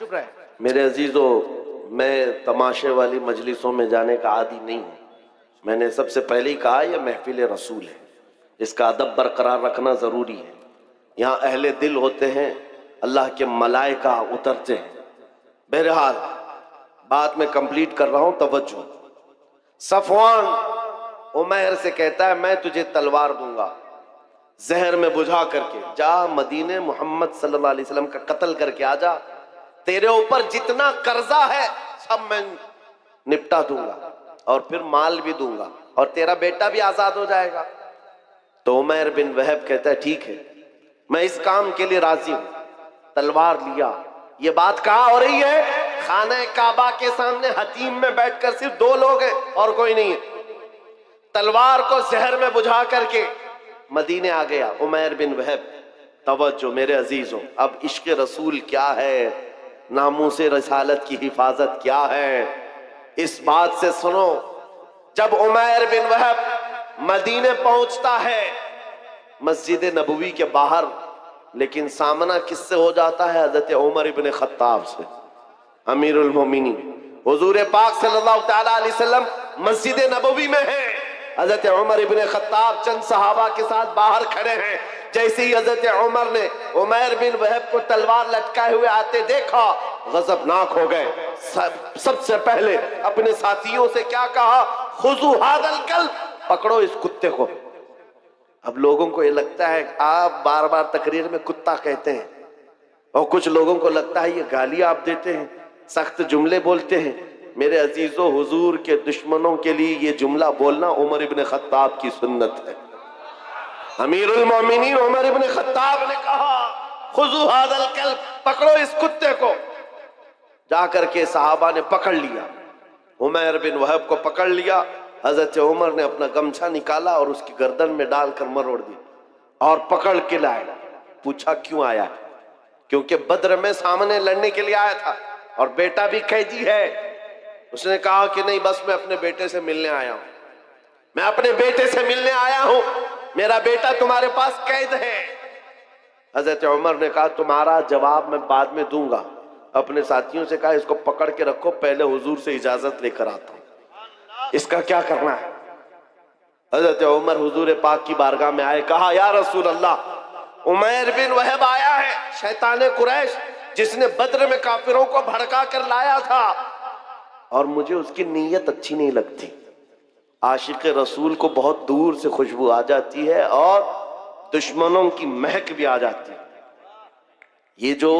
चुप रहे। मेरे अजीजों, मैं तमाशे वाली मजलिसों में जाने का आदी नहीं हूँ। मैंने सबसे पहले ही कहा यह महफिल रसूल है, इसका अदब बरकरार रखना ज़रूरी है। यहाँ अहले दिल होते हैं, अल्लाह के मलाइका उतरते हैं। बहरहाल बात मैं कंप्लीट कर रहा हूँ, तवज्जो। सफवान उमैर से कहता है मैं तुझे तलवार दूंगा, जहर में बुझा करके जा मदीने मोहम्मद सल्लल्लाहु अलैहि वसल्लम का कत्ल करके आ जा, तेरे ऊपर जितना कर्जा है सब मैं निपटा दूंगा और फिर माल भी दूंगा और तेरा बेटा भी आजाद हो जाएगा। तो उमैर बिन वहब कहता है ठीक है, मैं इस काम के लिए राजी हूं। तलवार लिया। ये बात कहाँ हो रही है? खाने काबा के सामने हतीम में बैठकर सिर्फ दो लोग हैं और कोई नहीं है। तलवार को जहर में बुझा करके मदीने आ गया उमैर बिन वहब। तवज्जो मेरे अजीजों, अब इश्क रसूल क्या है, नामूसे रसालत की हिफाजत क्या है, इस बात से सुनो। जब उमैर बिन वहब मदीने पहुंचता है मस्जिद नबवी के बाहर, लेकिन सामना किससे हो जाता है? हजरत उमर इब्न खत्ताब से, अमीरुल मोमिनीन। हुजूर पाक सल्लल्लाहु तआला अलैहि वसल्लम मस्जिद नबवी में है, हजरत उमर इब्न खत्ताब चंद सहाबा के साथ बाहर खड़े हैं। जैसे ही हजरत उमर ने उमैर बिन वहब को तलवार लटकाए हुए आते देखा, गजबनाक हो गए। सबसे पहले अपने साथियों से क्या कहा? खुजू हादल कल्ब, पकड़ो इस कुत्ते को। अब लोगों को ये लगता है आप बार बार तकरीर में कुत्ता कहते हैं, और कुछ लोगों को लगता है ये गाली आप देते हैं, सख्त जुमले बोलते हैं। मेरे अजीजों, हुजूर के दुश्मनों के लिए ये जुमला बोलना उमर इब्न खत्ताब की सुन्नत है। अमीरुल मोमिनीन उमर इब्न खत्ताब ने कहा खुजू हादल कल्ब, पकड़ो इस कुत्ते को। जाकर के सहाबा ने पकड़ लिया, उमैर बिन वहब को पकड़ लिया। हजरत उमर ने अपना गमछा निकाला और उसकी गर्दन में डालकर मरोड़ दिया और पकड़ के लाए। पूछा क्यों आया? क्योंकि बद्र में सामने लड़ने के लिए आया था और बेटा भी कैदी है। उसने कहा कि नहीं, बस मैं अपने बेटे से मिलने आया हूं, मैं अपने बेटे से मिलने आया हूं, मेरा बेटा तुम्हारे पास कैद है। हजरत उमर ने कहा तुम्हारा जवाब मैं बाद में दूंगा। अपने साथियों से कहा इसको पकड़ के रखो, पहले हुजूर से इजाजत लेकर आता हूं, इसका क्या करना है। हजरत उमर हुजूर पाक की बारगाह में आए, कहा या रसूल अल्लाह, उमैर बिन वहब आया है, शैतान कुरैश जिसने बद्र में काफिरों को भड़का कर लाया था, और मुझे उसकी नीयत अच्छी नहीं लगती। आशिक रसूल को बहुत दूर से खुशबू आ जाती है और दुश्मनों की महक भी आ जाती है। ये जो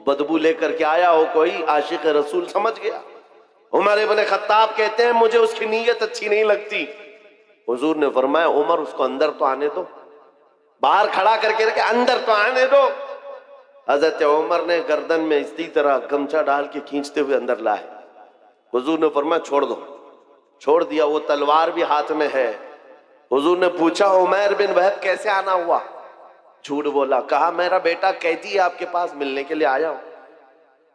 बदबू लेकर के आया हो कोई, आशिक रसूल समझ गया। उमर इब्न खत्ताब कहते हैं मुझे उसकी नीयत अच्छी नहीं लगती। हुजूर ने फरमाया उमर उसको अंदर तो आने दो, बाहर खड़ा करके रखे, अंदर तो आने दो। हजरत उमर ने गर्दन में इसी तरह गमछा डाल के खींचते हुए अंदर लाए। हुजूर ने फरमाया छोड़ दो, छोड़ दिया। वो तलवार भी हाथ में है। हुजूर ने पूछा उमैर बिन वहब कैसे आना हुआ? झूठ बोला, कहा मेरा बेटा कैदी है, आपके पास मिलने के लिए आया हूं।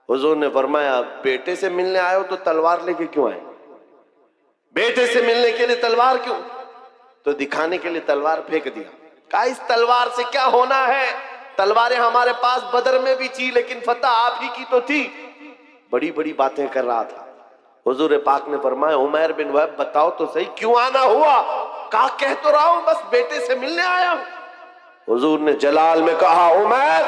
हुजूर ने फरमाया बेटे से मिलने आए हो तो तलवार लेके क्यों आए? बेटे से मिलने के लिए तलवार क्यों? तो दिखाने के लिए तलवार फेंक दिया। कहा इस तलवार से क्या होना है? तलवारें हमारे पास बदर में भी थी, लेकिन फतह आप ही की तो थी। बड़ी बड़ी बातें कर रहा था। हुजूर पाक ने फरमाया उमैर बिन वहब बताओ तो सही क्यों आना हुआ? कहा कह तो रहा हूं बस बेटे से मिलने आया हूं। हुजूर ने जलाल में कहा उमैर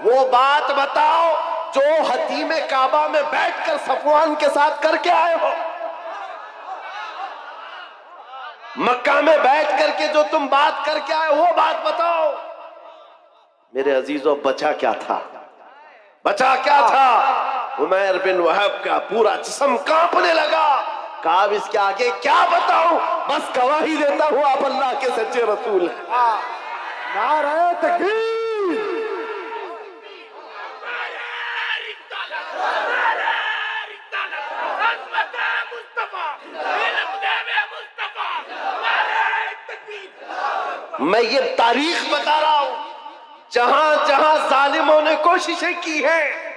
वो बात बताओ जो हतीम काबा में बैठकर सफवान के साथ करके आए हो। मक्का में बैठ करके जो तुम बात करके आए वो बात बताओ। मेरे अजीजों, बचा क्या था? बचा क्या था? उमैर बिन वहब का पूरा जिस्म कांपने लगा। कहा इसके आगे क्या बताऊं, बस गवाही देता हूं आप अल्लाह के सच्चे रसूल हैं। नारे तकबीर। मैं ये तारीख बता रहा हूं, जहां जहां जालिमों ने कोशिशें की हैं,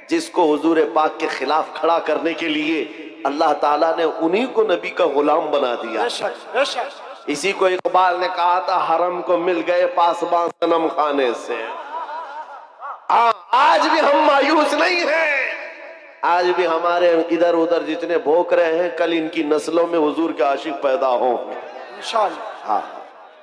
जिसको हुजूर पाक के खिलाफ खड़ा करने के लिए अल्लाह ताला ने उन्हीं को नबी का गुलाम बना दिया। इसी को इकबाल ने कहा था हरम को मिल गए पासबान सनम खाने से। आज भी हम मायूस नहीं हैं। आज भी हमारे इधर उधर जितने भोंक रहे हैं, कल इनकी नस्लों में हुजूर के आशिक पैदा हो इंशाअल्लाह। हाँ,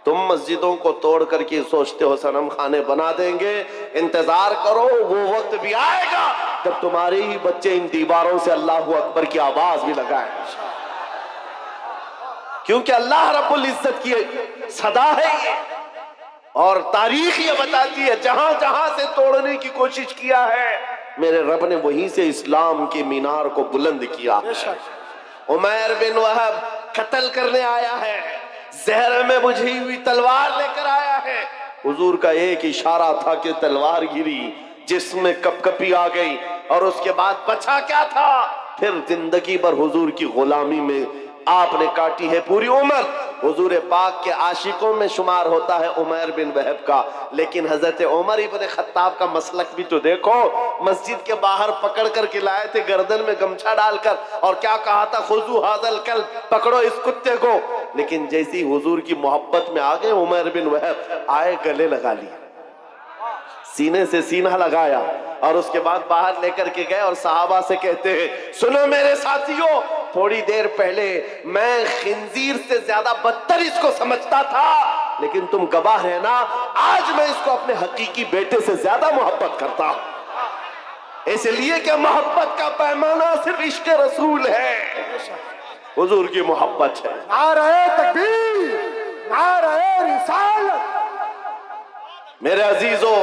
तुम मस्जिदों को तोड़ करके सोचते हो सनम खाने बना देंगे, इंतजार करो, वो वक्त भी आएगा जब तुम्हारे ही बच्चे इन दीवारों से अल्लाहू अकबर की आवाज भी लगाएंगे, क्योंकि अल्लाह रब्बुल इज्जत की सदा है ये। और तारीख ये बताती है, जहां जहां से है की कोशिश किया है, मेरे रब ने वहीं से इस्लाम के मीनार को बुलंद किया। उमैर बिन वहब कत्ल करने आया है, जहर में बुझी हुई तलवार लेकर आया है। हुजूर का एक इशारा था कि तलवार गिरी, जिसमें कपकपी आ गई, और उसके बाद बचा क्या था? फिर जिंदगी भर हुजूर की गुलामी में आपने काटी है पूरी उम्र। हुजूर पाक के आशिकों में शुमार होता है उमैर बिन वहब का, लेकिन हजरत उमर इब्न खत्ताब का मसलक भी तो देखो। मस्जिद के बाहर पकड़ कर के लाए थे, गर्दन में गमछा डालकर, और क्या कहा था? खुजू हाजल कल, पकड़ो इस कुत्ते को। लेकिन जैसी हुजूर की मोहब्बत में आ गए उमैर बिन वहब, आए गले लगा लिया, सीने से सीना लगाया, और उसके बाद बाहर लेकर के गए और सहाबा से कहते हैं, सुनो मेरे साथियों, थोड़ी देर पहले मैं खिंजीर से ज्यादा बदतर इसको समझता था, लेकिन तुम गवाह है ना, आज मैं इसको अपने हकीकी बेटे से ज्यादा मोहब्बत करता हूं। इसलिए कि मोहब्बत का पैमाना सिर्फ इश्क रसूल है, हुजूर की मोहब्बत है। नारे तकबीर, नारे रिसालत। मेरे अजीजों,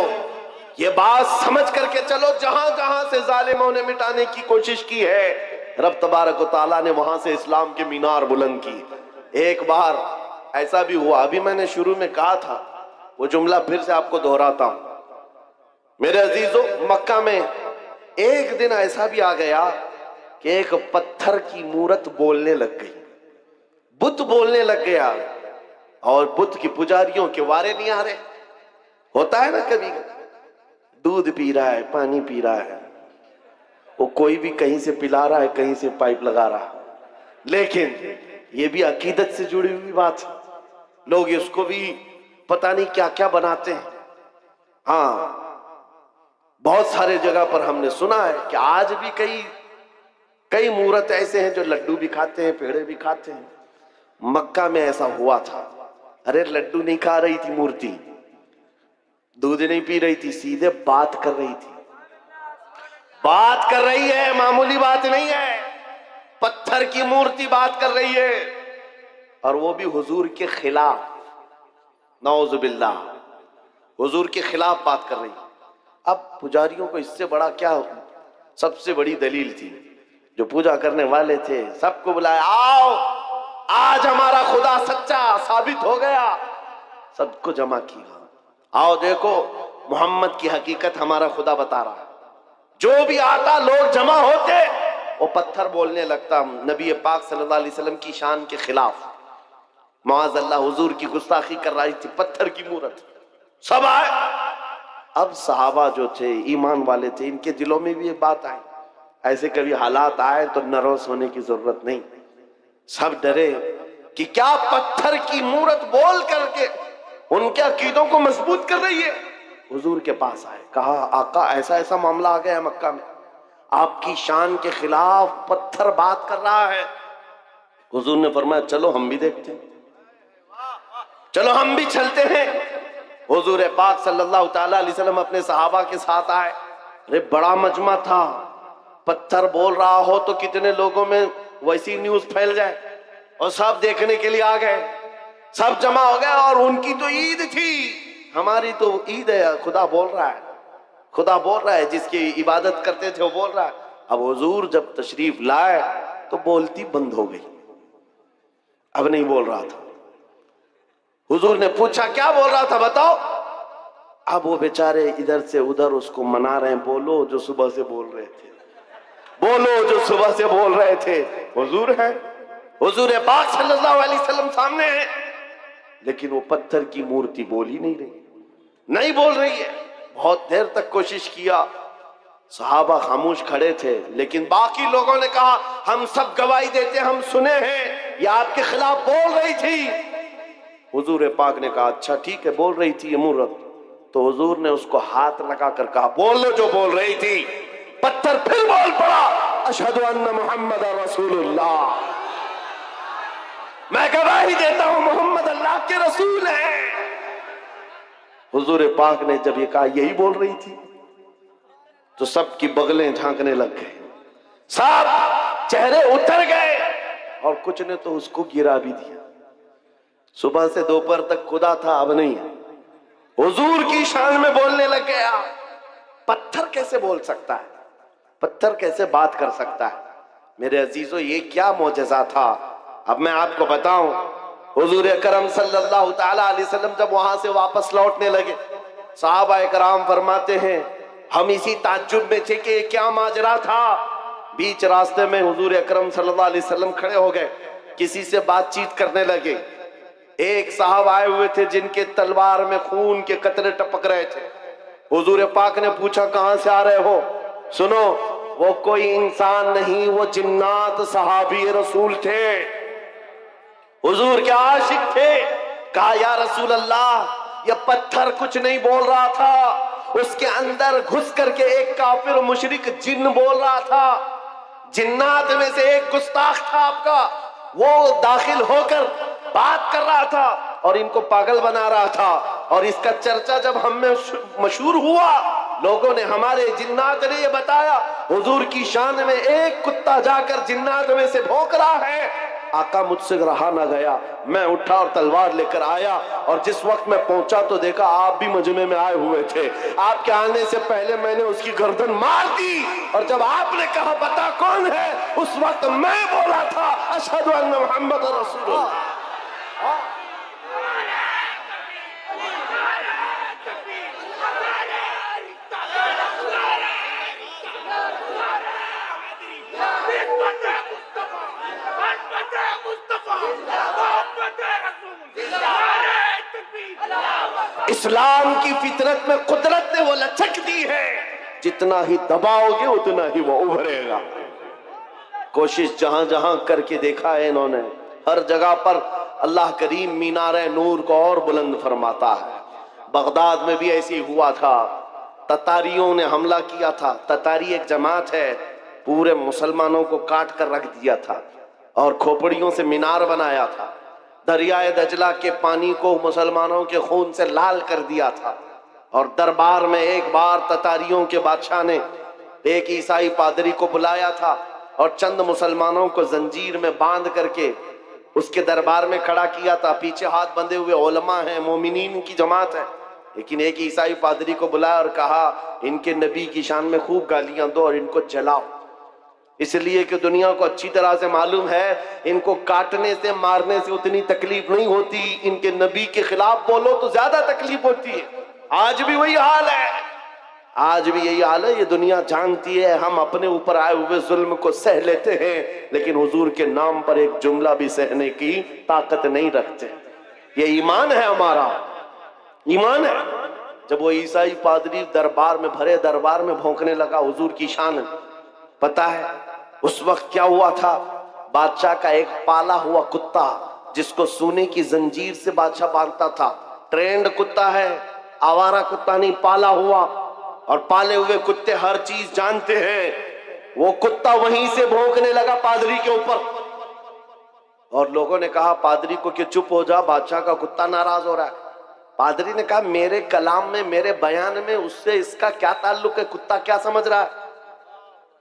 ये बात समझ करके चलो, जहां जहां से जालिमों ने मिटाने की कोशिश की है, रब तबारक व तआला ने वहां से इस्लाम के मीनार बुलंद की। एक बार ऐसा भी हुआ, अभी मैंने शुरू में कहा था, वो जुमला फिर से आपको दोहराता हूं। मेरे अजीजों, मक्का में एक दिन ऐसा भी आ गया कि एक पत्थर की मूरत बोलने लग गई, बुत बोलने लग गया, और बुत की पुजारियों के वारे नहीं आ रहे। होता है ना, कभी दूध पी रहा है, पानी पी रहा है, वो कोई भी कहीं से पिला रहा है, कहीं से पाइप लगा रहा है, लेकिन ये भी अकीदत से जुड़ी हुई बात है। लोग इसको भी पता नहीं क्या क्या बनाते हैं। हाँ, बहुत सारे जगह पर हमने सुना है कि आज भी कई मूर्त ऐसे हैं जो लड्डू भी खाते हैं, पेड़े भी खाते हैं। मक्का में ऐसा हुआ था। अरे लड्डू नहीं खा रही थी मूर्ति, दूध नहीं पी रही थी, सीधे बात कर रही थी। बात कर रही है, मामूली बात नहीं है, पत्थर की मूर्ति बात कर रही है, और वो भी हुजूर के खिलाफ, नौजुबिल्लाह, हुजूर के खिलाफ बात कर रही है। अब पुजारियों को इससे बड़ा क्या, सबसे बड़ी दलील थी, जो पूजा करने वाले थे सबको बुलाया, आओ आज हमारा खुदा सच्चा साबित हो गया। सबको जमा किया, आओ देखो मोहम्मद की हकीकत हमारा खुदा बता रहा है। जो भी आता लोग जमा होते, वो पत्थर बोलने लगता नबी पाक सल्लल्लाहु अलैहि वसल्लम की शान के खिलाफ। माअज़ल्लाह हुजूर की गुस्ताखी कर रही थी पत्थर की मूरत। सब आए। अब सहाबा जो थे, ईमान वाले थे, इनके दिलों में भी ये बात आई, ऐसे कभी हालात आए तो नर्वस होने की जरूरत नहीं। सब डरे कि क्या पत्थर की मूरत बोल करके उनके अकीदों को मजबूत कर रही है। हुजूर के पास आए, कहा आका ऐसा ऐसा मामला आ गया है मक्का में, आपकी शान के खिलाफ पत्थर बात कर रहा है। हुजूर ने फरमाया चलो हम भी देखते हैं, चलो हम भी चलते हैं। हुजूर पाक सल्लल्लाहु ताला अलैहि वसल्लम अपने सहाबा के साथ आए। अरे बड़ा मजमा था, पत्थर बोल रहा हो तो कितने लोगों में वैसी न्यूज फैल जाए, और सब देखने के लिए आ गए, सब जमा हो गए। और उनकी तो ईद थी, हमारी तो ईद है, खुदा बोल रहा है, खुदा बोल रहा है, जिसकी इबादत करते थे वो बोल रहा है। अब हुजूर जब तशरीफ लाए तो बोलती बंद हो गई, अब नहीं बोल रहा था। हुजूर ने पूछा क्या बोल रहा था बताओ। अब वो बेचारे इधर से उधर उसको मना रहे हैं, बोलो जो सुबह से बोल रहे थे, बोलो जो सुबह से बोल रहे थे। हुजूर है, हुजूर पाक सल्लल्लाहु अलैहि वसल्लम सामने है, लेकिन वो पत्थर की मूर्ति बोल ही नहीं रही, नहीं बोल रही है। बहुत देर तक कोशिश किया, सहाबा खामोश खड़े थे, लेकिन बाकी लोगों ने कहा हम सब गवाही देते, हम सुने हैं ये आपके खिलाफ बोल रही थी। हुजूर पाक ने कहा अच्छा ठीक है, बोल रही थी ये मूर्त। तो हुजूर ने उसको हाथ लगाकर कहा बोल लो जो बोल रही थी। पत्थर फिर बोल पड़ा, अशहदु अन्ना मुहम्मद रसूलुल्लाह, मैं गवाही देता हूं मोहम्मद अल्लाह के रसूल हैं। हुजूर पाक ने जब ये कहा यही बोल रही थी तो सबकी बगलें झांकने लग गए, सब चेहरे उतर गए और कुछ ने तो उसको गिरा भी दिया। सुबह से दोपहर तक खुदा था, अब नहीं है। हुजूर की शान में बोलने लग गया। पत्थर कैसे बोल सकता है, पत्थर कैसे बात कर सकता है? मेरे अजीजों, ये क्या मौजज़ा था। अब मैं आपको बताऊं, हुजूर अकरम सल्लल्लाहु ताला अलैहि वसल्लम जब वहां से वापस लौटने लगे, सहाबा इकराम फरमाते हैं हम इसी ताज्जुब में थे कि क्या माजरा था। बीच रास्ते में हुजूर अकरम सल्लल्लाहु अलैहि वसल्लम खड़े हो गए, किसी से बातचीत करने लगे। एक साहब आए हुए थे जिनके तलवार में खून के कतरे टपक रहे थे। हुजूर पाक ने पूछा कहां से आ रहे हो? सुनो, वो कोई इंसान नहीं, वो जिन्नात सहाबी रसूल थे, हुजूर के आशिक थे। कहा या रसूल अल्लाह, ये पत्थर कुछ नहीं बोल रहा था, उसके अंदर घुस करके एक काफिर मुशरिक जिन बोल रहा था। जिन्नात में से एक गुस्ताख था आपका, वो दाखिल होकर बात कर रहा था और इनको पागल बना रहा था। और इसका चर्चा जब हम में मशहूर हुआ, लोगों ने, हमारे जिन्नात ने ये बताया हुजूर की शान में एक कुत्ता जाकर जिन्नात में से भौंक रहा है। आका मुझसे रहा ना गया, मैं उठा और तलवार लेकर आया और जिस वक्त मैं पहुंचा तो देखा आप भी मजमे में आए हुए थे। आपके आने से पहले मैंने उसकी गर्दन मार दी और जब आपने कहा बता कौन है, उस वक्त मैं बोला था अशहदु अन्ना मुहम्मद रसूलुल्लाह। इस्लाम की फितरत में कुदरत ने वो लचक दी है, जितना ही दबाओगे उतना ही वो उभरेगा। कोशिश जहां जहां करके देखा है इन्होंने, हर जगह पर अल्लाह करीम मीनारे नूर को और बुलंद फरमाता है। बगदाद में भी ऐसे ही हुआ था, ततारियों ने हमला किया था। ततारी एक जमात है, पूरे मुसलमानों को काट कर रख दिया था और खोपड़ियों से मीनार बनाया था। दरियाए दजला के पानी को मुसलमानों के खून से लाल कर दिया था। और दरबार में एक बार ततारियों के बादशाह ने एक ईसाई पादरी को बुलाया था और चंद मुसलमानों को जंजीर में बांध करके उसके दरबार में खड़ा किया था। पीछे हाथ बंधे हुए उलमा हैं, मोमिनीन की जमात है, लेकिन एक ईसाई पादरी को बुलाया और कहा इनके नबी की शान में खूब गालियां दो और इनको जलाओ, इसलिए कि दुनिया को अच्छी तरह से मालूम है इनको काटने से मारने से उतनी तकलीफ नहीं होती, इनके नबी के खिलाफ बोलो तो ज्यादा तकलीफ होती है। आज भी वही हाल है, आज भी यही हाल है। ये दुनिया जानती है हम अपने ऊपर आए हुए जुल्म को सह लेते हैं, लेकिन हुजूर के नाम पर एक जुमला भी सहने की ताकत नहीं रखते। ये ईमान है हमारा, ईमान है। जब वो ईसाई पादरी दरबार में, भरे दरबार में भौंकने लगा हुजूर की शान, पता है उस वक्त क्या हुआ था? बादशाह का एक पाला हुआ कुत्ता, जिसको सोने की जंजीर से बादशाह बांधता था, ट्रेंड कुत्ता है, आवारा कुत्ता नहीं, पाला हुआ। और पाले हुए कुत्ते हर चीज जानते हैं। वो कुत्ता वहीं से भौंकने लगा पादरी के ऊपर और लोगों ने कहा पादरी को कि चुप हो जा, बादशाह का कुत्ता नाराज हो रहा है। पादरी ने कहा मेरे कलाम में, मेरे बयान में उससे इसका क्या ताल्लुक है? कुत्ता क्या समझ रहा है,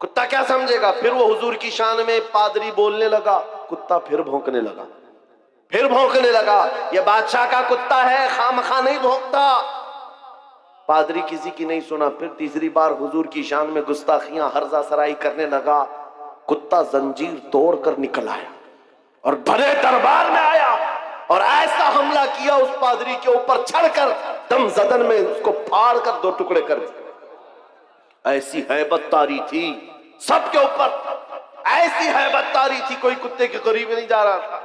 कुत्ता क्या समझेगा? फिर वो हुजूर की शान में पादरी बोलने लगा, कुत्ता फिर भौंकने लगा, फिर भौंकने लगा। ये बादशाह का कुत्ता है, खामखा नहीं भौंकता। पादरी किसी की नहीं सुना। फिर तीसरी बार हुजूर की शान में गुस्ताखियां, हर्जा सराई करने लगा। कुत्ता जंजीर तोड़कर निकल आया और भरे दरबार में आया और ऐसा हमला किया उस पादरी के ऊपर, चढ़कर दम जदन में उसको फाड़ कर दो टुकड़े कर दिए। ऐसी हैबत तारी थी सबके ऊपर, ऐसी हैबत तारी थी, कोई कुत्ते के करीब नहीं जा रहा था।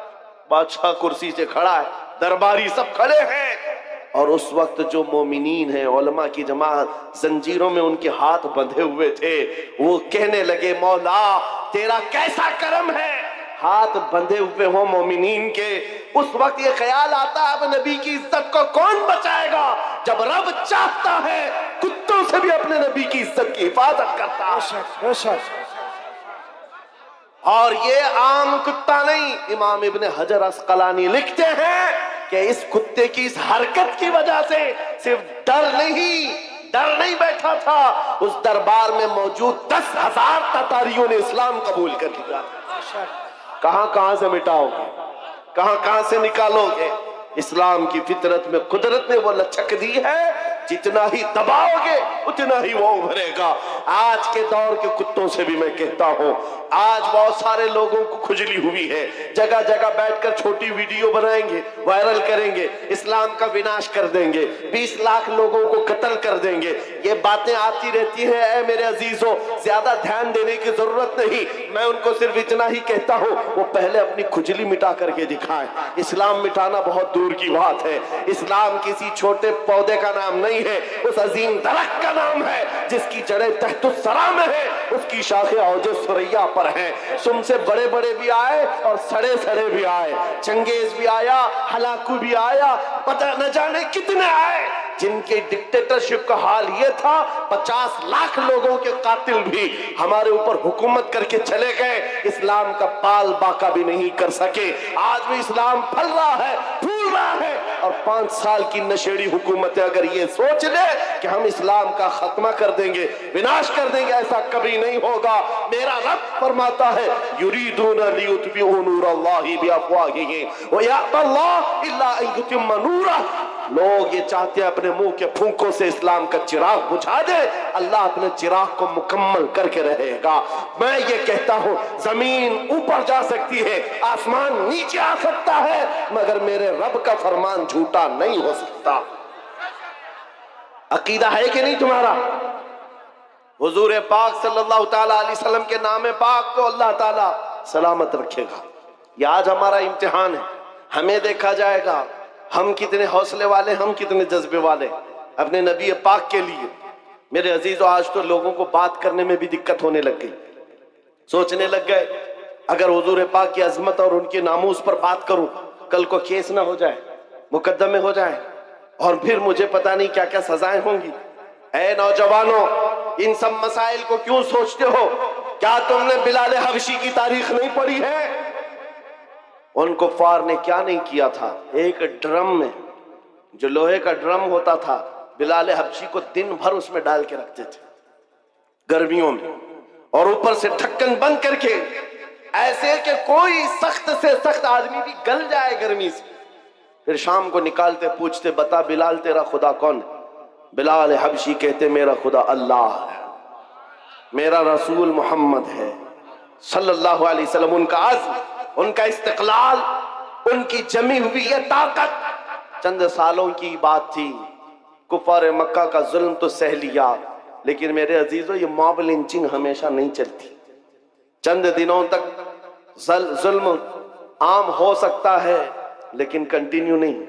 बादशाह कुर्सी से खड़ा है, दरबारी सब खड़े हैं और उस वक्त जो मोमिनीन है, उलमा की जमात, जंजीरों में उनके हाथ बंधे हुए थे, वो कहने लगे मौला तेरा कैसा करम है, हाथ बंधे हुए हो मोमिनीन के। उस वक्त ये ख्याल आता है अब नबी की इज्जत को कौन बचाएगा? जब रब चाहता है कुत्तों से भी अपने नबी की इज्जत की हिफाजत करता है। और ये आम कुत्ता नहीं, इमाम इब्ने हजर अस्कलानी लिखते हैं कि इस कुत्ते की इस हरकत की वजह से सिर्फ डर नहीं बैठा था, उस दरबार में मौजूद 10,000 ततारियों ने इस्लाम कबूल कर लिया। कहां से मिटाओगे, कहां से निकालोगे? इस्लाम की फितरत में कुदरत ने वो लचक दी है, जितना ही दबाओगे उतना ही वो उभरेगा। आज के दौर के कुत्तों से भी मैं कहता हूं, आज बहुत सारे लोगों को खुजली हुई है, जगह जगह बैठकर छोटी वीडियो बनाएंगे, वायरल करेंगे, इस्लाम का विनाश कर देंगे, 20 लाख लोगों को कत्ल कर देंगे। ये बातें आती रहती हैं। ऐ मेरे अजीजों, ज्यादा ध्यान देने की जरूरत नहीं, मैं उनको सिर्फ इतना ही कहता हूं, वो पहले अपनी खुजली मिटा करके दिखाएं। इस्लाम मिटाना बहुत दूर की बात है। इस्लाम किसी छोटे पौधे का नाम नहीं है, उस अजीम दरख्त का नाम है जिसकी जड़ें तहतुस सरा में है, उसकी शाखें औजे सुरैया पर हैं। तुमसे बड़े बड़े भी आए और सड़े सड़े भी आए, चंगेज भी आया, हलाकू भी आया, पता न जाने कितने आए, जिनके डिक्टेटरशिप का हाल यह था 50 लाख लोगों के कातिल भी हमारे ऊपर हुकूमत करके चले गए, इस्लाम का पाल बाका भी नहीं कर सके। आज भी इस्लाम फल रहा है, फूल रहा है, और 5 साल की नशेड़ी हुकूमतें अगर ये सोच ले कि हम इस्लाम का खात्मा कर देंगे, विनाश कर देंगे, ऐसा कभी नहीं होगा। मेरा रब फरमाता है, युरीदूना लियुत्बिउ नूरल्लाहि बिअफ़वाहिहिम व यअबल्लाहु इल्ला अन युतिम्मा नूरहु। लोग ये चाहते हैं अपने मुंह के फूंकों से इस्लाम का चिराग बुझा दे, अल्लाह अपने चिराग को मुकम्मल करके रहेगा। मैं ये कहता हूं, जमीन ऊपर जा सकती है, आसमान नीचे आ सकता है, मगर मेरे रब का फरमान झूठा नहीं हो सकता। अकीदा है कि नहीं तुम्हारा? हुजूर पाक सल्लल्लाहु ताला अलैहि वसल्लम के नाम पाक को अल्लाह ताला सलामत रखेगा। ये आज हमारा इम्तिहान है, हमें देखा जाएगा हम कितने हौसले वाले, हम कितने जज्बे वाले अपने नबी पाक के लिए। मेरे अजीजों, आज तो लोगों को बात करने में भी दिक्कत होने लग गई, सोचने लग गए अगर हुजूर पाक की अजमत और उनके नामूस पर बात करूं, कल को केस ना हो जाए, मुकदमे हो जाए, और फिर मुझे पता नहीं क्या क्या सजाएं होंगी। ऐ नौजवानों, इन सब मसाइल को क्यों सोचते हो? क्या तुमने बिलाल हबशी की तारीख नहीं पढ़ी है? उन कुफ्फार ने क्या नहीं किया था। एक ड्रम में, जो लोहे का ड्रम होता था, बिलाल हबशी को दिन भर उसमें डाल के रखते थे गर्मियों में, और ऊपर से ढक्कन बंद करके, ऐसे कि कोई सख्त से सख्त आदमी भी गल जाए गर्मी से। फिर शाम को निकालते, पूछते, बता बिलाल तेरा खुदा कौन है? बिलाल हबशी कहते, मेरा खुदा अल्लाह है, मेरा रसूल मोहम्मद है सल्लल्लाहु अलैहि वसल्लम। उनका अज़्म, उनका इस्तिक़लाल, उनकी जमी हुई ये ताकत चंद सालों की बात थी। कुफार मक्का का जुल्म तो सह लिया, लेकिन मेरे अजीजों, ये मॉब लिंचिंग हमेशा नहीं चलती। चंद दिनों तक जुल्म आम हो सकता है, लेकिन कंटिन्यू नहीं।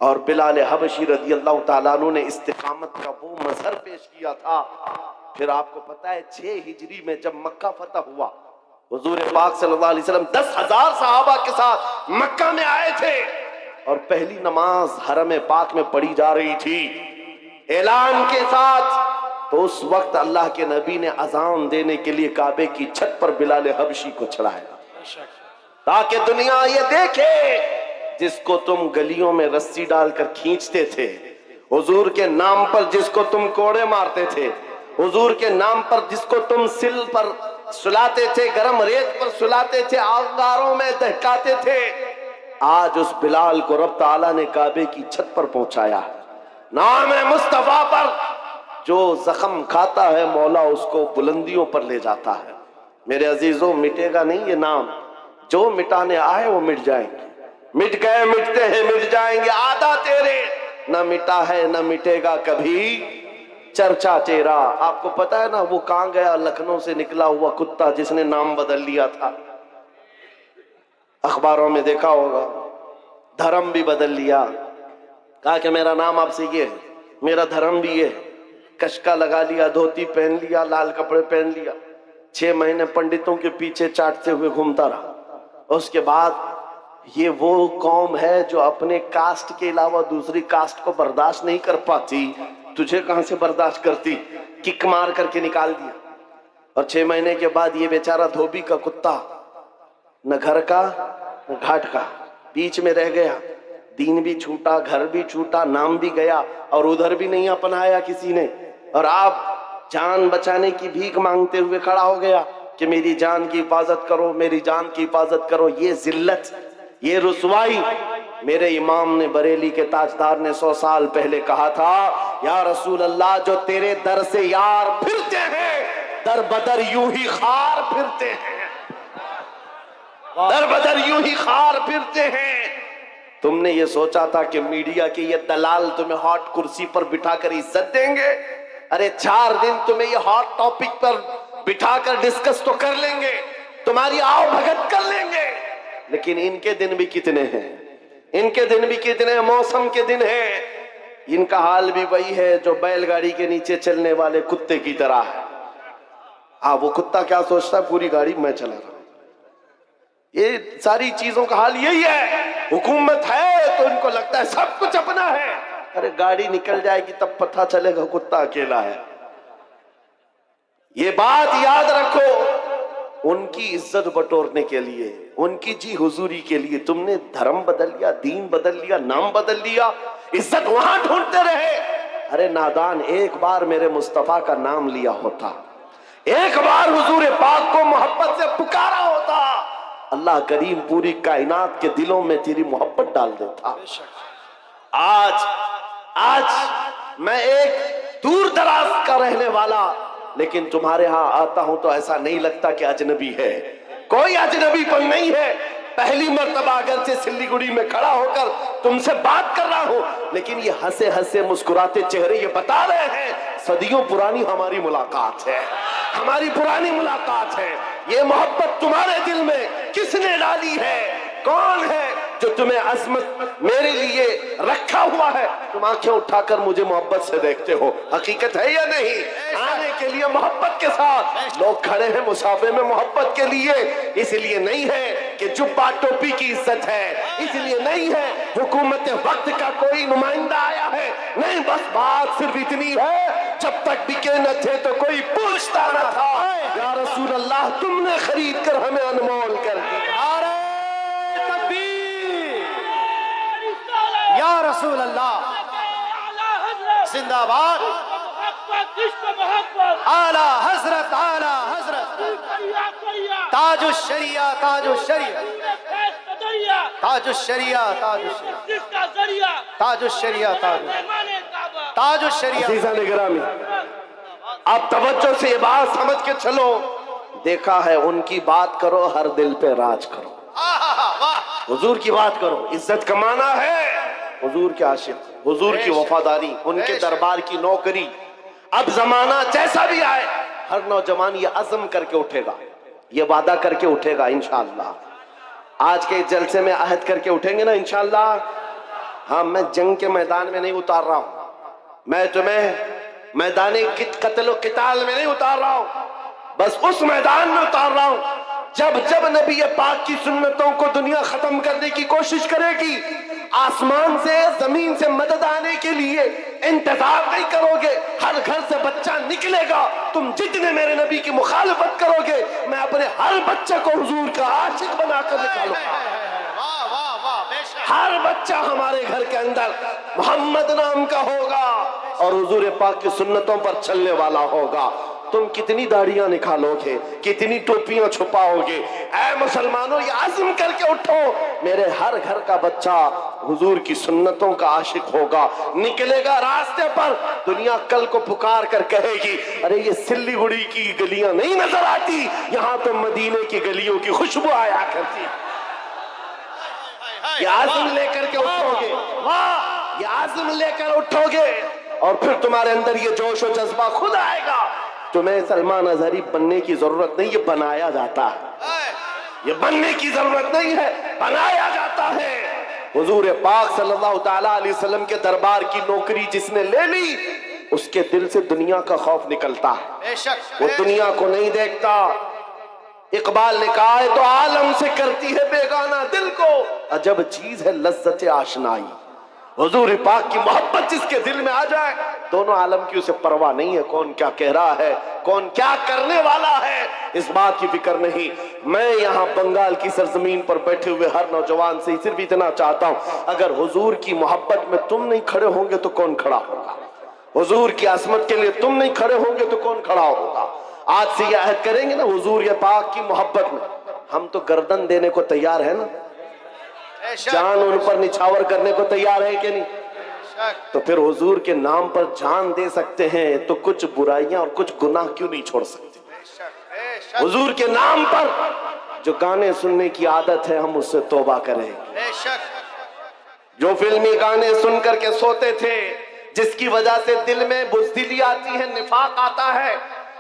और बिलाल हबशी रज़ियल्लाहु ताला अन्हु ने इस्तिकामत का वो मजहर पेश किया था। फिर आपको पता है 6 हिजरी में जब मक्का फतह हुआ, हुजूर पाक सल्लल्लाहु अलैहि वसल्लम 10,000 सहाबा के साथ मक्का में आए थे, और पहली नमाज हरम पाक में पढ़ी जा रही थी ऐलान के साथ। तो उस वक्त अल्लाह के नबी ने अजान देने के लिए काबे की छत पर बिलाल हबशी को चढ़ाया, ताकि दुनिया ये देखे, जिसको तुम गलियों में रस्सी डालकर खींचते थे, हुजूर के नाम पर जिसको तुम कोड़े मारते थे, हुजूर के नाम पर जिसको तुम सिल पर सुलाते थे, गरम रेत पर सुलाते थे, आगारों में दहकाते थे, आज उस बिलाल को रब ताला ने काबे की छत पर पहुंचाया। नाम है मुस्तफा पर जो जख्म खाता है, मौला उसको बुलंदियों पर ले जाता है। मेरे अजीजों, मिटेगा नहीं ये नाम। जो मिटाने आए वो मिट जाएंगे, मिट गए, मिटते हैं, मिट जाएंगे। आधा तेरे, न मिटा है न मिटेगा कभी चर्चा तेरा। आपको पता है ना, वो कहां गया? लखनऊ से निकला हुआ कुत्ता जिसने नाम बदल लिया था, अखबारों में देखा होगा, धर्म भी बदल लिया, कहा कि मेरा नाम आपसे ये है, मेरा धर्म भी ये है, कशका लगा लिया, धोती पहन लिया, लाल कपड़े पहन लिया, 6 महीने पंडितों के पीछे चाटते हुए घूमता रहा। उसके बाद ये वो कौम है जो अपने कास्ट के अलावा दूसरी कास्ट को बर्दाश्त नहीं कर पाती, तुझे कहां से बर्दाश्त करती? किक मार करके निकाल दिया। और 6 महीने के बाद ये बेचारा धोबी का कुत्ता न घर का न घाट का, बीच में रह गया। दीन भी छूटा, घर भी छूटा, नाम भी गया, और उधर भी नहीं अपनाया किसी ने। और आप जान बचाने की भीख मांगते हुए खड़ा हो गया कि मेरी जान की हिफाजत करो, मेरी जान की हिफाजत करो। ये जिल्लत, ये रुसवाई। मेरे इमाम ने, बरेली के ताजदार ने 100 साल पहले कहा था, या रसूल अल्लाह, जो तेरे दर से यार फिरते हैं, दर बदर यूं ही खार फिरते हैं, दर बदर यूं ही खार फिरते हैं। तुमने ये सोचा था कि मीडिया के ये दलाल तुम्हें हॉट कुर्सी पर बिठाकर इज्जत देंगे? अरे 4 दिन तुम्हें ये हॉट टॉपिक पर बिठाकर डिस्कस तो कर लेंगे, तुम्हारी आओ भगत कर लेंगे, लेकिन इनके दिन भी कितने हैं, इनके दिन भी कितने हैं, मौसम के दिन हैं। इनका हाल भी वही है जो बैलगाड़ी के नीचे चलने वाले कुत्ते की तरह है। हाँ, वो कुत्ता क्या सोचता है, पूरी गाड़ी मैं चला रहा हूं। ये सारी चीजों का हाल यही है। हुकूमत है तो इनको लगता है सब कुछ अपना है। अरे गाड़ी निकल जाएगी तब पता चलेगा कुत्ता अकेला है। ये बात याद रखो, उनकी इज्जत बटोरने के लिए, उनकी जी हुजूरी के लिए तुमने धर्म बदल लिया, दीन बदल लिया, नाम बदल लिया, इज्जत वहां ढूंढते रहे। अरे नादान, एक बार मेरे मुस्तफा का नाम लिया होता, एक बार हुजूर पाक को मोहब्बत से पुकारा होता, अल्लाह करीम पूरी कायनात के दिलों में तेरी मोहब्बत डाल देता। आज मैं एक दूर दराज का रहने वाला, लेकिन तुम्हारे यहां आता हूं तो ऐसा नहीं लगता कि अजनबी है। कोई अजनबीपन नहीं है। पहली मर्तबा अगर से सिल्लीगुड़ी में खड़ा होकर तुमसे बात कर रहा हूं, लेकिन ये हंसे हंसे मुस्कुराते चेहरे ये बता रहे हैं सदियों पुरानी हमारी मुलाकात है, हमारी पुरानी मुलाकात है। ये मोहब्बत तुम्हारे दिल में किसने डाली है? कौन है जो तुम्हें अजमत मेरे लिए रखा हुआ है? तुम आंखें उठाकर मुझे मोहब्बत से देखते हो, हकीकत है या नहीं? आने के लिए मोहब्बत के साथ लोग खड़े हैं मुसाफे में मोहब्बत के लिए। इसलिए नहीं है कि जुब्बा टोपी की इज्जत है, इसलिए नहीं है हुकूमत वक्त का कोई नुमाइंदा आया है, नहीं, बस बात सिर्फ इतनी है, जब तक बिके न थे तो कोई पूछता न था। या रसूल अल्लाह, तुमने खरीद कर हमें अनमोल कर दिया। या रसूल अल्लाह, जिंदाबाद। आला हजरत, आला हजरत, ताजुश शरिया, ताजुश शरिया, ताजुश शरिया, ताजुश शरिया, ताजुश शरिया। अज़ीज़ान गिरामी, आप तवज्जो से ये बात समझ के चलो। देखा है, उनकी बात करो, हर दिल पे राज करो। हुजूर की बात करो, इज्जत कमाना है, हुजूर के आशिक, हुजूर की वफादारी, उनके दरबार की नौकरी। अब जमाना जैसा भी आए, हर नौजवान ये अज़म करके उठेगा, ये वादा करके उठेगा इंशाअल्लाह। आज के जलसे में अहद करके उठेंगे ना इंशाअल्लाह। हाँ, मैं जंग के मैदान में नहीं उतार रहा हूं, मैं तुम्हें मैदान कत्ल किताल में नहीं उतार रहा हूं, बस उस मैदान में उतार रहा हूं जब जब नबी पाक की सुन्नतों को दुनिया खत्म करने की कोशिश करेगी, आसमान से जमीन से मदद आने के लिए इंतजार नहीं करोगे। हर घर से बच्चा निकलेगा, तुम जितने मेरे नबी की मुखालफत करोगे, मैं अपने हर बच्चे को हुजूर का आशिक बनाकर निकालूंगा। हर बच्चा हमारे घर के अंदर मोहम्मद नाम का होगा और हुजूर पाक की सुन्नतों पर चलने वाला होगा। तुम कितनी दाढ़ियां निकालोगे, कितनी टोपियां छुपाओगे? ऐ मुसलमानों, ये आज़म करके उठो, मेरे हर घर का बच्चा हुजूर की सुन्नतों का आशिक होगा, निकलेगा रास्ते पर। दुनिया कल को पुकार कर कहेगी, अरे ये सिल्लीगुड़ी की गलियां नहीं नजर आती, यहाँ तो मदीने की गलियों की खुशबू आया करती। ये आज़म लेकर के उठोगे, वाह, ये आज़म लेकर उठोगे और फिर तुम्हारे अंदर ये जोश और जज्बा खुद आएगा। तुम्हें सलमान अजहरी बनने की जरूरत नहीं, ये बनाया जाता है। ये बनने की जरूरत नहीं है, बनाया जाता है। हुजूर पाक सल्लल्लाहु तआला अलैहि वसल्लम के दरबार की नौकरी जिसने ले ली, उसके दिल से दुनिया का खौफ निकलता है, वो दुनिया को नहीं देखता। इकबाल ने कहा है, तो आलम से करती है बेगाना दिल को, अजब चीज है लज्जत आशनाई। हुजूर पाक की मोहब्बत जिसके दिल में आ जाए, दोनों आलम की उसे परवाह नहीं है कौन क्या कह रहा है, कौन क्या करने वाला है, इस बात की फिक्र नहीं। मैं यहाँ बंगाल की सरजमीन पर बैठे हुए हर नौजवान से सिर्फ इतना चाहता हूँ, अगर हुजूर की मोहब्बत में तुम नहीं खड़े होंगे तो कौन खड़ा होगा? हुजूर की अजमत के लिए तुम नहीं खड़े होंगे तो कौन खड़ा होगा? आज से ये अहद करेंगे ना, हुजूर ये पाक की मोहब्बत में हम तो गर्दन देने को तैयार है ना, जान उन पर निछावर करने को तैयार है कि नहीं? तो फिर हुजूर के नाम पर जान दे सकते हैं तो कुछ बुराइयां और कुछ गुनाह क्यों नहीं छोड़ सकते? हुजूर के नाम पर जो गाने सुनने की आदत है हम उससे तौबा करेंगे। जो फिल्मी गाने सुन करके सोते थे, जिसकी वजह से दिल में बुज़दिली आती है, निफाक आता है,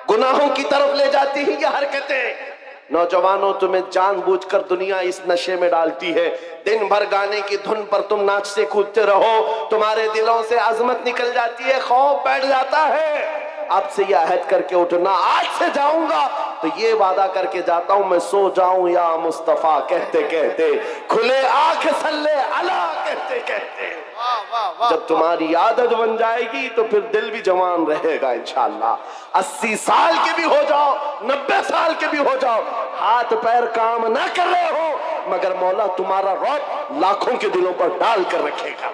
गुनाहों की तरफ ले जाती है ये हरकतें। नौजवानों, तुम्हें जानबूझकर दुनिया इस नशे में डालती है। दिन भर गाने की धुन पर तुम नाचते कूदते रहो, तुम्हारे दिलों से अजमत निकल जाती है, खौफ बैठ जाता है। अब से ये अहद करके उठना, आज से जाऊंगा तो ये वादा करके जाता हूं, मैं सो जाऊं या मुस्तफा कहते कहते, खुले आंख सल्ले अला कहते कहते। जब तुम्हारी आदत बन जाएगी तो फिर दिल भी जवान रहेगा इंशाअल्लाह। 80 साल के भी हो जाओ, 90 साल के भी हो जाओ, हाथ पैर काम ना कर रहे हो, मगर मौला तुम्हारा रौब लाखों के दिलों पर डाल कर रखेगा।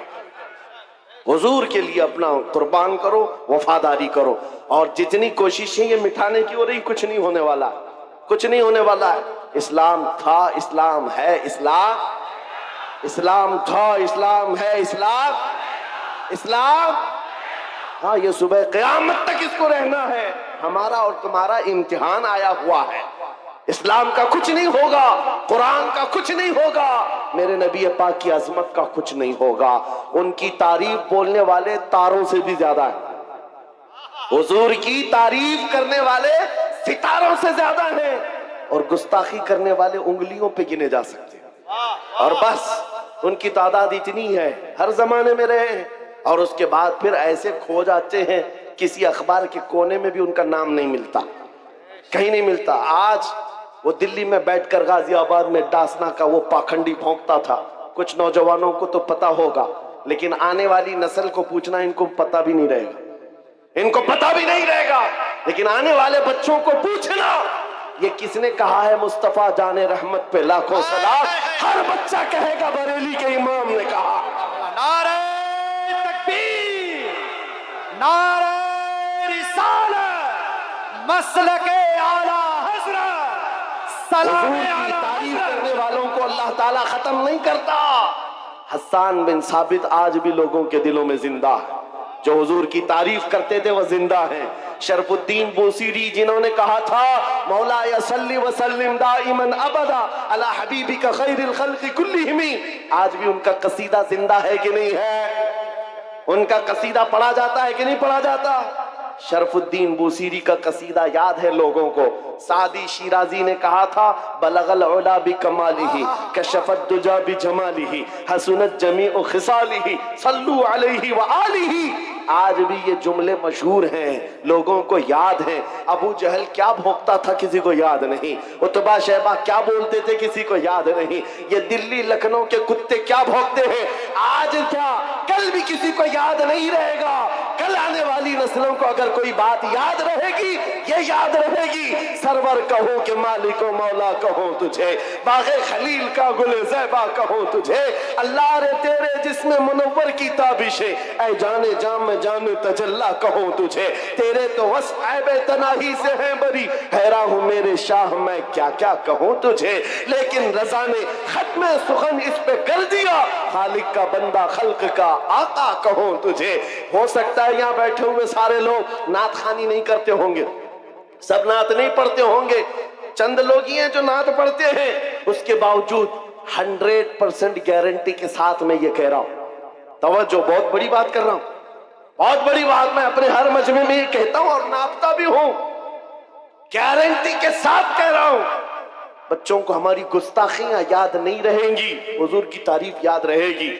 हुजूर के लिए अपना कुर्बान करो, वफादारी करो, और जितनी कोशिशें ये मिटाने की हो रही, कुछ नहीं होने वाला, कुछ नहीं होने वाला है। इस्लाम था, इस्लाम है, इस्लाम था, इस्लाम है, इस्लाम हाँ, ये सुबह क़यामत तक इसको रहना है। हमारा और तुम्हारा इम्तिहान आया हुआ है। इस्लाम का कुछ नहीं होगा, कुरान का कुछ नहीं होगा, मेरे नबी पाक की अजमत का कुछ नहीं होगा। उनकी तारीफ बोलने वाले तारों से भी ज्यादा है, हुजूर की तारीफ करने वाले सितारों से ज्यादा हैं, और गुस्ताखी करने वाले उंगलियों पे गिने जा सकते हैं। और बस उनकी तादाद इतनी है, हर जमाने में रहे हैं, और उसके बाद फिर ऐसे खो जाते हैं, किसी अखबार के कोने में भी उनका नाम नहीं मिलता, कहीं नहीं मिलता। आज वो दिल्ली में बैठकर गाजियाबाद में डासना का वो पाखंडी भौंकता था। कुछ नौजवानों को तो पता होगा, लेकिन आने वाली नस्ल को पूछना इनको पता भी नहीं रहेगा, इनको पता भी नहीं रहेगा। लेकिन आने वाले बच्चों को पूछना, ये किसने कहा है मुस्तफा जाने रहमत पे लाखों सलाम, हर बच्चा कहेगा बरेली के इमाम ने कहा। नारे तकबीर, नारे रिसालत, मसलके आला हज़रत, सलाम की तारीफ करने वालों को अल्लाह ताला खत्म नहीं करता। हस्सान बिन साबित आज भी लोगों के दिलों में जिंदा है, जो हुजूर की तारीफ करते थे वह जिंदा हैं। शरफुद्दीन बूसीरी जिन्होंने कहा था, मौला या सल्ली व सल्लिम दाइमन अबदा अला हबीबिका खैरिल खल्क़ि कुल्लिहिम, आज भी उनका कसीदा जिंदा है कि नहीं है? उनका कसीदा पढ़ा जाता है कि नहीं पढ़ा जाता? शरफुद्दीन बूसीरी का कसीदा याद है लोगों को। सादी शिराजी ने कहा था, बलगल उला बि कमालिही कशफत दुजा बि जमालिही हसनत जमीउ खिसालिही सल्लू अलैहि व आलिही। आज भी ये जुमले मशहूर हैं, लोगों को याद हैं। अबू जहल क्या भोंकता था किसी को याद नहीं, उतबा शैबा क्या बोलते थे किसी को याद नहीं, ये दिल्ली लखनऊ के कुत्ते क्या भौंकते हैं आज क्या कल भी किसी को याद नहीं रहेगा। कल आने वाली नस्लों को अगर कोई बात याद रहेगी, ये याद रहेगी, सरवर कहो कि मालिको मौला कहो तुझे, बागे खलील का गुले ज़ैबा कहो तुझे, अल्लाह रे तेरे जिस्म मुनव्वर की ताबिशे, ऐ जाने जाम जाने तजल्ला कहो तुझे, तेरे तो वस्फ़ ऐबे तनाही से है बरी, हैरान हूँ मेरे शाह मैं क्या क्या कहूँ तुझे। लेकिन रज़ा ने खत्म सुखन इस पे कर दिया, खालिक का बंदा खल्क का आका कहो तुझे। हो सकता है यहाँ बैठे हुए सारे लोग नात खानी नहीं करते होंगे, सब नात नहीं पढ़ते होंगे, चंद लोग ही हैं जो नात पढ़ते हैं। उसके बावजूद 100% गारंटी के साथ मैं ये कह रहा हूं, तवज्जो, बहुत बड़ी बात कर रहा हूं, बहुत बड़ी बात मैं अपने हर मजमे में ये कहता हूं और नापता भी हूं, गारंटी के साथ कह रहा हूं, बच्चों को हमारी गुस्ताखियां याद नहीं रहेंगी, हुजूर की तारीफ याद रहेगी।